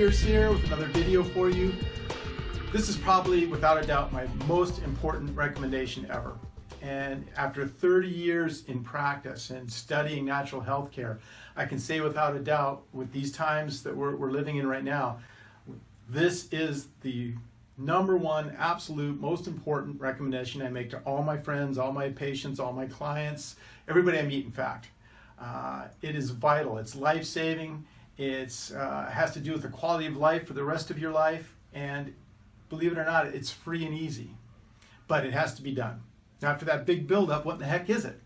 Pierce here with another video for you. This is probably, without a doubt, my most important recommendation ever. And after 30 years in practice and studying natural health care, I can say without a doubt, with these times that we're living in right now, this is the number one, absolute, most important recommendation I make to all my friends, all my patients, all my clients, everybody I meet, in fact. It is vital. It's life-saving. It has to do with the quality of life for the rest of your life. And believe it or not, it's free and easy. But it has to be done. After that big buildup, what the heck is it?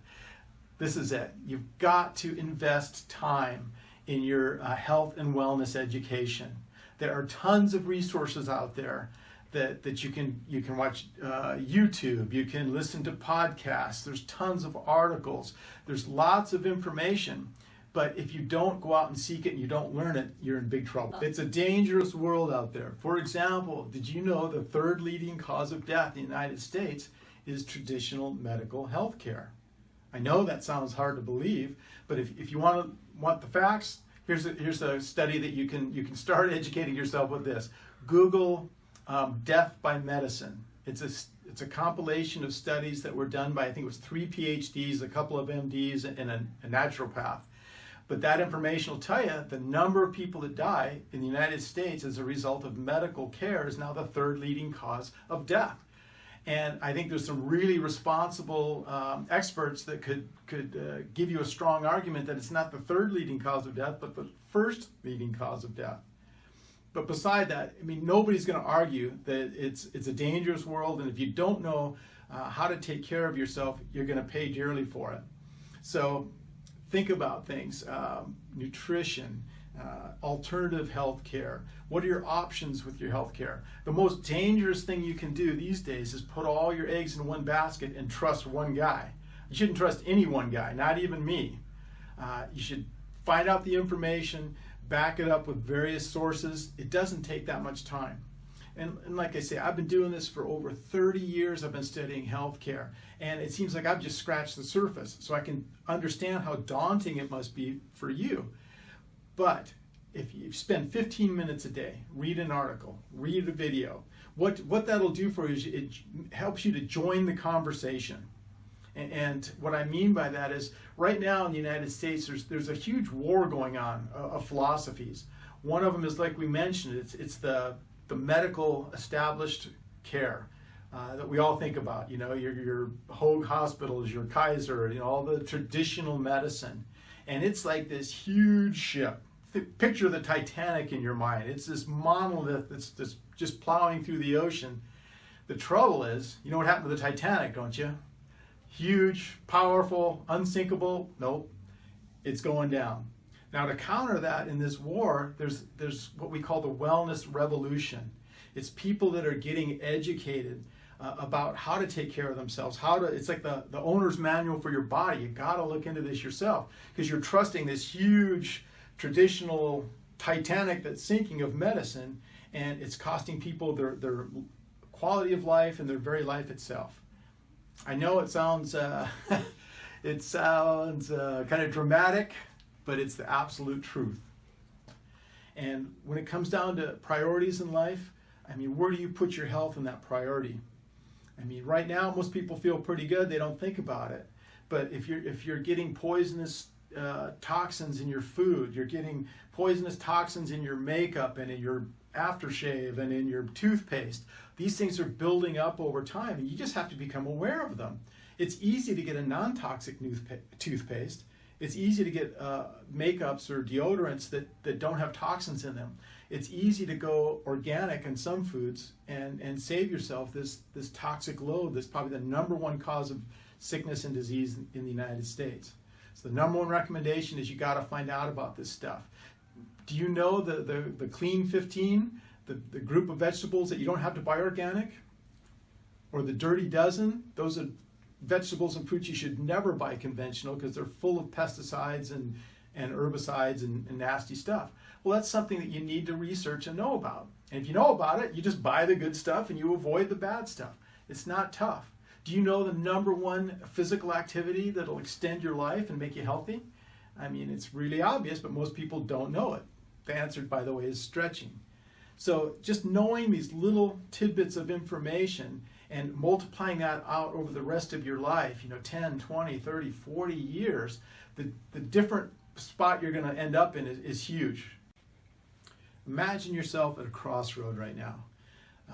This is it. You've got to invest time in your health and wellness education. There are tons of resources out there that you can watch YouTube, you can listen to podcasts, there's tons of articles, there's lots of information, but if you don't go out and seek it and you don't learn it, you're in big trouble. It's a dangerous world out there. For example, did you know the third leading cause of death in the United States is traditional medical health care? I know that sounds hard to believe, but if you want the facts, here's a study that you can start educating yourself with this. Google death by medicine. It's a compilation of studies that were done by, I think it was 3 PhDs, a couple of MDs, and a naturopath. But that information will tell you the number of people that die in the United States as a result of medical care is now the third leading cause of death. And I think there's some really responsible experts that could give you a strong argument that it's not the third leading cause of death, but the first leading cause of death. But beside that, I mean, nobody's going to argue that it's a dangerous world, and if you don't know how to take care of yourself, you're going to pay dearly for it. So think about things, nutrition, alternative health care. What are your options with your health care? The most dangerous thing you can do these days is put all your eggs in one basket and trust one guy. You shouldn't trust any one guy, not even me. You should find out the information, back it up with various sources. It doesn't take that much time. And like I say, I've been doing this for over 30 years. I've been studying healthcare, and it seems like I've just scratched the surface. So I can understand how daunting it must be for you. But if you spend 15 minutes a day, read an article, read a video, what that'll do for you is it helps you to join the conversation. And what I mean by that is, right now in the United States, there's a huge war going on of philosophies. One of them is, like we mentioned, it's the medical established care that we all think about. You know, your Hoag hospitals, your Kaiser, you know, all the traditional medicine. And it's like this huge ship. Picture the Titanic in your mind. It's this monolith that's just plowing through the ocean. The trouble is, you know what happened to the Titanic, don't you? Huge, powerful, unsinkable. Nope, it's going down. Now, to counter that in this war, there's what we call the wellness revolution. It's people that are getting educated about how to take care of themselves. It's like the owner's manual for your body. You got to look into this yourself, because you're trusting this huge traditional Titanic that's sinking of medicine, and it's costing people their quality of life and their very life itself. I know it sounds kind of dramatic, but it's the absolute truth. And when it comes down to priorities in life, I mean, where do you put your health in that priority? I mean, right now most people feel pretty good. They don't think about it. But if you're getting poisonous toxins in your food, you're getting poisonous toxins in your makeup and in your aftershave and in your toothpaste, these things are building up over time, and you just have to become aware of them. It's easy to get a non-toxic toothpaste. It's easy to get makeups or deodorants that don't have toxins in them. It's easy to go organic in some foods and save yourself this toxic load that's probably the number one cause of sickness and disease in the United States. So the number one recommendation is you got to find out about this stuff. Do you know the Clean 15, the group of vegetables that you don't have to buy organic? Or the Dirty Dozen? Those are vegetables and fruits you should never buy conventional, because they're full of pesticides and herbicides and nasty stuff. Well, that's something that you need to research and know about. And if you know about it, you just buy the good stuff and you avoid the bad stuff. It's not tough. Do you know the number one physical activity that'll extend your life and make you healthy? I mean, it's really obvious, but most people don't know it. answer, by the way, is stretching. So just knowing these little tidbits of information and multiplying that out over the rest of your life, 10, 20, 30, 40 years, the different spot you're going to end up in is huge. Imagine yourself at a crossroad right now.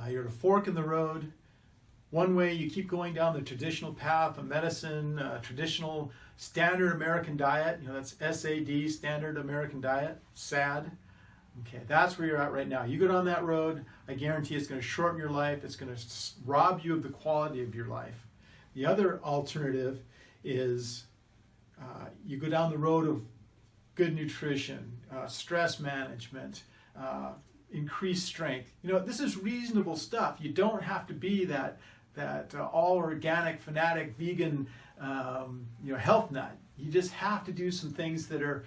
You're at a fork in the road. One way you keep going down the traditional path of medicine, traditional standard American diet, that's SAD, standard American diet, SAD. Okay, that's where you're at right now. You go down that road, I guarantee it's going to shorten your life. It's going to rob you of the quality of your life. The other alternative is you go down the road of good nutrition, stress management, increased strength. This is reasonable stuff. You don't have to be that all organic, fanatic, vegan, health nut. You just have to do some things that are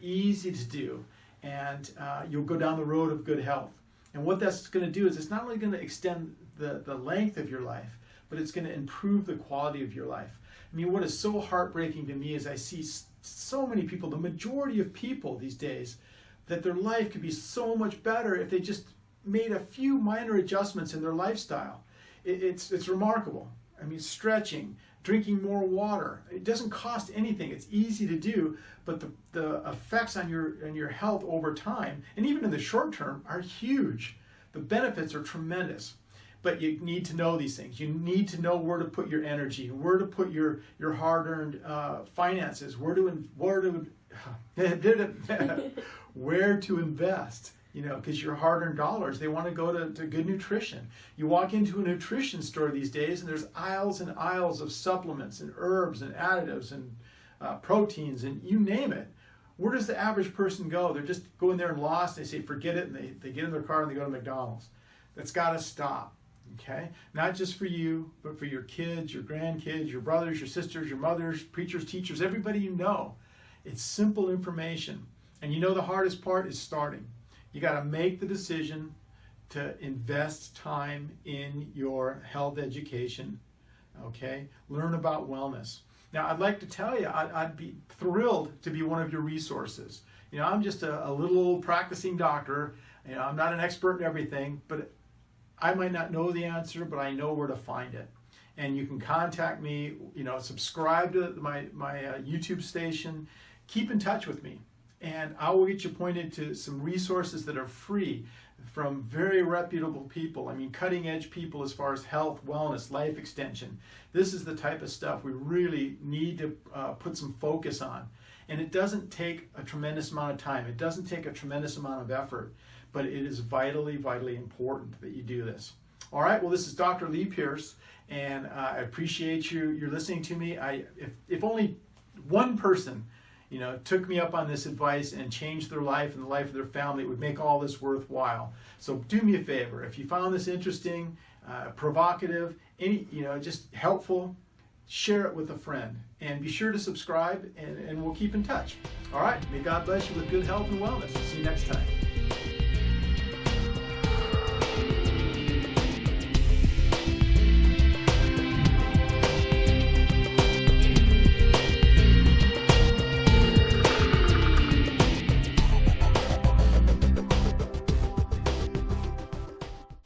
easy to do, and you'll go down the road of good health. And what that's going to do is it's not only going to extend the length of your life, but it's going to improve the quality of your life. I mean, what is so heartbreaking to me is I see so many people, the majority of people these days, that their life could be so much better if they just made a few minor adjustments in their lifestyle. It's remarkable. I mean, stretching, drinking more water. It doesn't cost anything. It's easy to do, but the effects on your health over time, and even in the short term, are huge. The benefits are tremendous. But you need to know these things. You need to know where to put your energy, where to put your hard-earned finances, where to invest. Because your hard-earned dollars, they want to go to good nutrition. You walk into a nutrition store these days, and there's aisles and aisles of supplements and herbs and additives and proteins and you name it. Where does the average person go? They're just going there and lost. They say, forget it, and they get in their car and they go to McDonald's. That's got to stop. Okay? Not just for you, but for your kids, your grandkids, your brothers, your sisters, your mothers, preachers, teachers, everybody you know. It's simple information. And the hardest part is starting. You got to make the decision to invest time in your health education. Okay? Learn about wellness. Now, I'd like to tell you, I'd be thrilled to be one of your resources. I'm just a little old practicing doctor. I'm not an expert in everything, but I might not know the answer, but I know where to find it. And you can contact me, subscribe to my YouTube station, keep in touch with me, and I will get you pointed to some resources that are free from very reputable people. I mean, cutting edge people as far as health, wellness, life extension. This is the type of stuff we really need to put some focus on. And it doesn't take a tremendous amount of time. It doesn't take a tremendous amount of effort. But it is vitally, vitally important that you do this. All right, well, this is Dr. Lee Pierce, and I appreciate you're listening to me. If only one person, took me up on this advice and changed their life and the life of their family, it would make all this worthwhile. So do me a favor. If you found this interesting, provocative, just helpful, share it with a friend. And be sure to subscribe, and we'll keep in touch. All right, may God bless you with good health and wellness. See you next time.